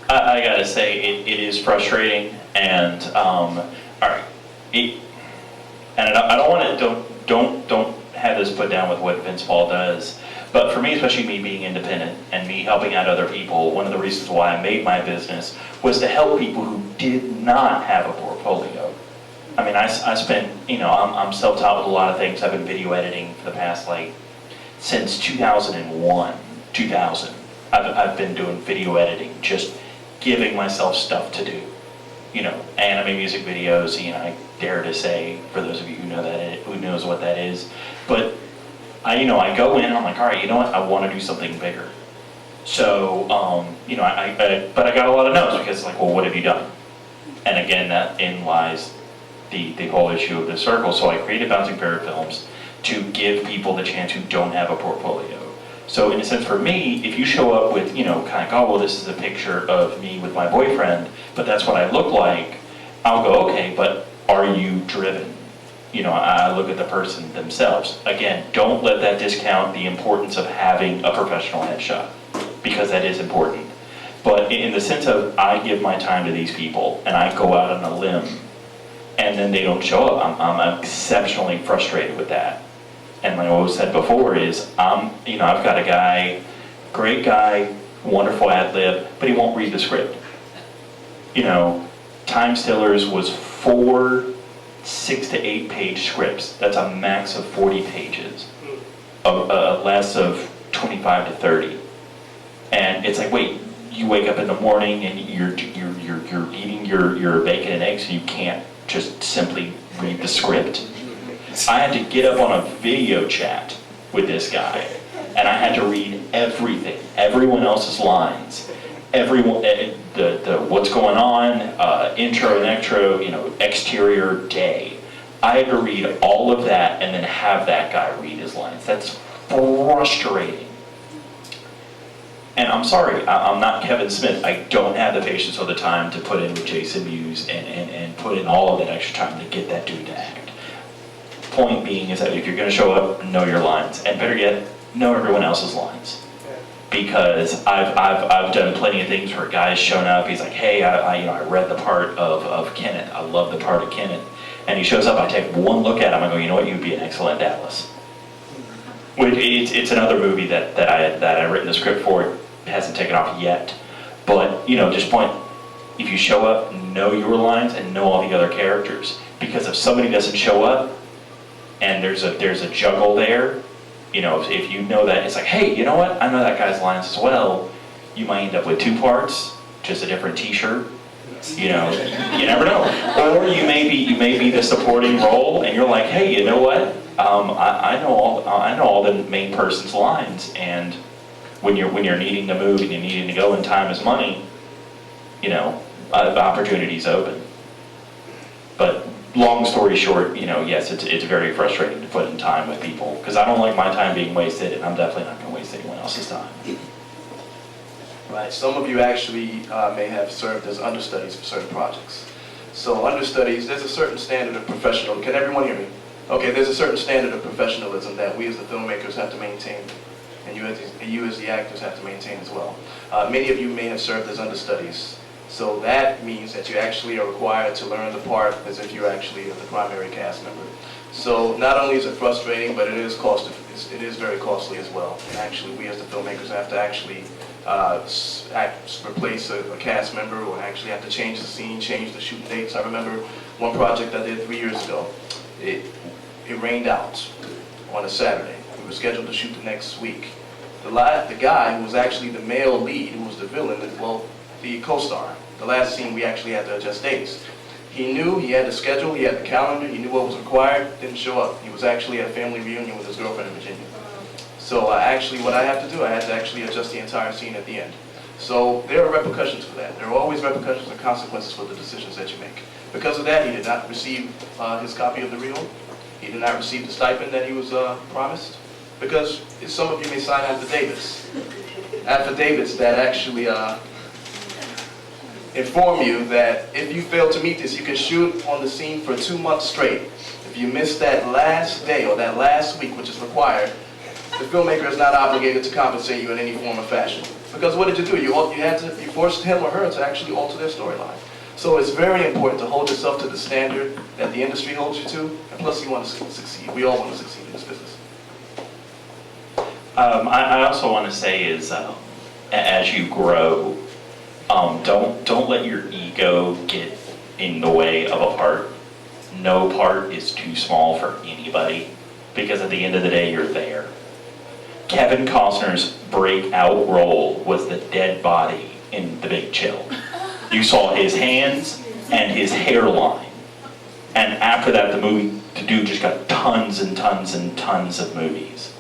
I gotta say, it is frustrating, and all right, and I don't want to don't have this put down with what Vince Paul does, but for me, especially me being independent and me helping out other people, one of the reasons why I made my business was to help people who did not have a portfolio. I mean, I spent, I'm self-taught with a lot of things. I've been video editing for the past, since 2001, 2000. I've been doing video editing, just giving myself stuff to do. Anime music videos, I dare to say, for those of you who know who knows what that is. But I go in, I'm like, all right, you know what? I want to do something bigger. So, but I got a lot of no's because, well, what have you done? And again, that in lies the whole issue of the circle. So I created Bouncing Parrot Films to give people the chance who don't have a portfolio. So in a sense, for me, if you show up with, kind of, oh, well, this is a picture of me with my boyfriend, but that's what I look like, I'll go, okay, but are you driven? I look at the person themselves. Again, don't let that discount the importance of having a professional headshot, because that is important. But in the sense of, I give my time to these people, and I go out on a limb, and then they don't show up, I'm exceptionally frustrated with that. And like I always said before is, I've got a guy, great guy, wonderful ad lib, but he won't read the script. Time Stillers was 4 6 to 8 page scripts. That's a max of 40 pages, less of 25 to 30. And it's like, wait, you wake up in the morning and you're eating your bacon and eggs, so you can't just simply read the script. I had to get up on a video chat with this guy, and I had to read everything, everyone else's lines, everyone, the what's going on, intro and extro, exterior day. I had to read all of that and then have that guy read his lines. That's frustrating. And I'm sorry, I'm not Kevin Smith. I don't have the patience or the time to put in with Jason Mewes and put in all of that extra time to get that dude to act. Point being is that if you're going to show up, know your lines, and better yet, know everyone else's lines. Because I've done plenty of things where a guy's shown up. He's like, hey, I read the part of Kenneth. I love the part of Kenneth. And he shows up. I take one look at him. I go, you know what? You'd be an excellent Dallas. It's another movie that I written the script for. It hasn't taken off yet. But just point. If you show up, know your lines and know all the other characters. Because if somebody doesn't show up, and there's a juggle there, if you know that, it's like, hey, you know what? I know that guy's lines as well. You might end up with 2 parts, just a different T-shirt. You never know. Or you may be the supporting role, and you're like, hey, you know what? I know all the main person's lines, and when you're needing to move and you're needing to go, and time is money, the opportunity's open. But long story short, yes, it's very frustrating to put in time with people, because I don't like my time being wasted, and I'm definitely not going to waste anyone else's time. Right, some of you actually may have served as understudies for certain projects. So understudies, there's a certain standard of professional, can everyone hear me? Okay, there's a certain standard of professionalism that we as the filmmakers have to maintain, and you as the actors have to maintain as well. Many of you may have served as understudies. So that means that you actually are required to learn the part as if you're actually the primary cast member. So not only is it frustrating, but it is very costly as well. And actually, we as the filmmakers have to actually replace a cast member, or actually have to change the scene, change the shooting dates. I remember one project I did 3 years ago. It rained out on a Saturday. We were scheduled to shoot the next week. The guy who was actually the male lead, who was the villain, the co-star, the last scene we actually had to adjust dates. He knew, he had the schedule, he had the calendar, he knew what was required, didn't show up. He was actually at a family reunion with his girlfriend in Virginia. So what I had to do, I had to actually adjust the entire scene at the end. So there are repercussions for that. There are always repercussions and consequences for the decisions that you make. Because of that, he did not receive his copy of the reel. He did not receive the stipend that he was promised. Because some of you may sign affidavits. Affidavits that actually inform you that if you fail to meet this, you can shoot on the scene for 2 months straight. If you miss that last day or that last week, which is required, the filmmaker is not obligated to compensate you in any form or fashion. Because what did you do? You forced him or her to actually alter their storyline. So it's very important to hold yourself to the standard that the industry holds you to, and plus you want to succeed. We all want to succeed in this business. I also want to say is, as you grow, don't let your ego get in the way of a part. No part is too small for anybody, because at the end of the day, you're there. Kevin Costner's breakout role was the dead body in The Big Chill. You saw his hands and his hairline. And after that, the dude just got tons and tons and tons of movies.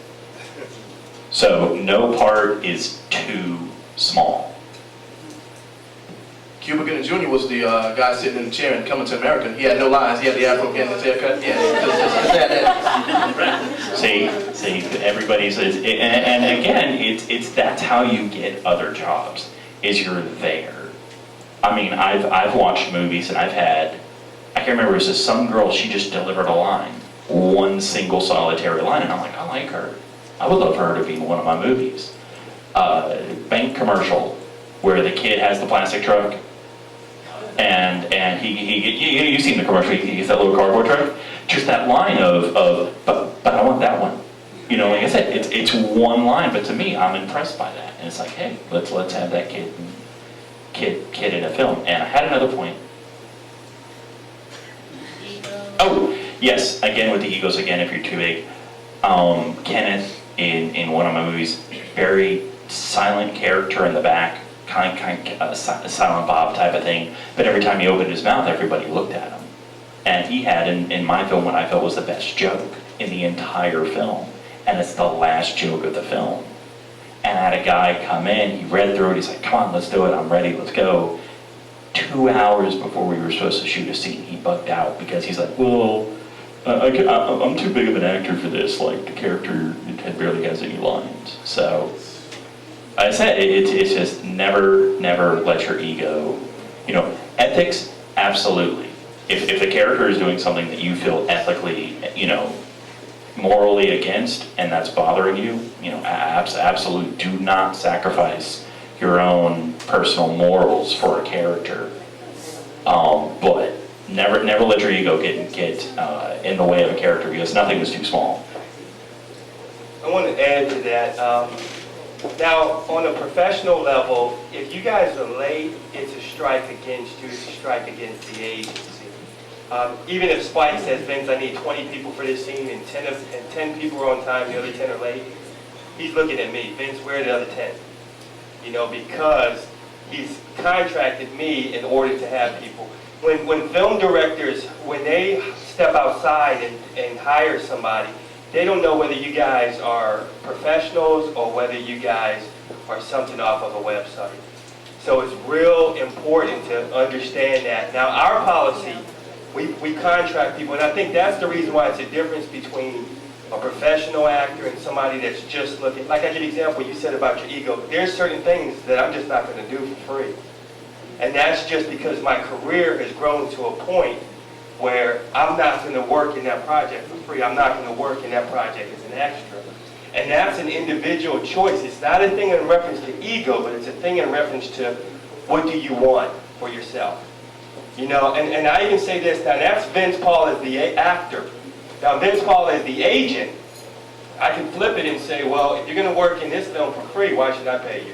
So no part is too small. Cuba Gooding Jr. was the guy sitting in the chair in Coming to America. He had no lines. He had the afro getting his haircut. Yeah, just had that. See, everybody says, and again, it's that's how you get other jobs. Is you're there. I mean, I've watched movies and I can't remember, it was just some girl, she just delivered a line, one single solitary line, and I'm like, I like her. I would love her to be in one of my movies. Bank commercial where the kid has the plastic truck, and you've seen the commercial, he gets that little cardboard truck. Just that line but I want that one. You know, like I said, it's one line, but to me, I'm impressed by that. And it's like, hey, let's have that kid in a film. And I had another point. Oh, yes, again with the egos again, if you're too big. Kenneth, in one of my movies, very silent character in the back, kind of Silent Bob type of thing, but every time he opened his mouth, everybody looked at him. And he had, in my film, what I felt was the best joke in the entire film, and it's the last joke of the film. And I had a guy come in, he read through it, he's like, come on, let's do it, I'm ready, let's go. 2 hours before we were supposed to shoot a scene, he bugged out because he's like, well, I'm too big of an actor for this, like the character barely has any lines. So, I said, it's just never let your ego, ethics, absolutely. If the character is doing something that you feel ethically, morally against, and that's bothering you, absolutely do not sacrifice your own personal morals for a character. But never let your ego get in the way of a character, because nothing is too small. I want to add to that. Now, on a professional level, if you guys are late, it's a strike against you, it's a strike against the agency. Even if Spike says, Vince, I need 20 people for this scene, and 10 people are on time, the other 10 are late, he's looking at me, Vince, where are the other 10? Because he's contracted me in order to have people. When film directors, when they step outside and hire somebody, they don't know whether you guys are professionals or whether you guys are something off of a website. So it's real important to understand that. Now, our policy, we contract people, and I think that's the reason why it's a difference between a professional actor and somebody that's just looking. Like I give you an example, you said about your ego. There's certain things that I'm just not going to do for free. And that's just because my career has grown to a point where I'm not going to work in that project for free. I'm not going to work in that project as an extra. And that's an individual choice. It's not a thing in reference to ego, but it's a thing in reference to what do you want for yourself. And I even say this, now that's Vince Paul as the actor. Now Vince Paul as the agent, I can flip it and say, well, if you're going to work in this film for free, why should I pay you?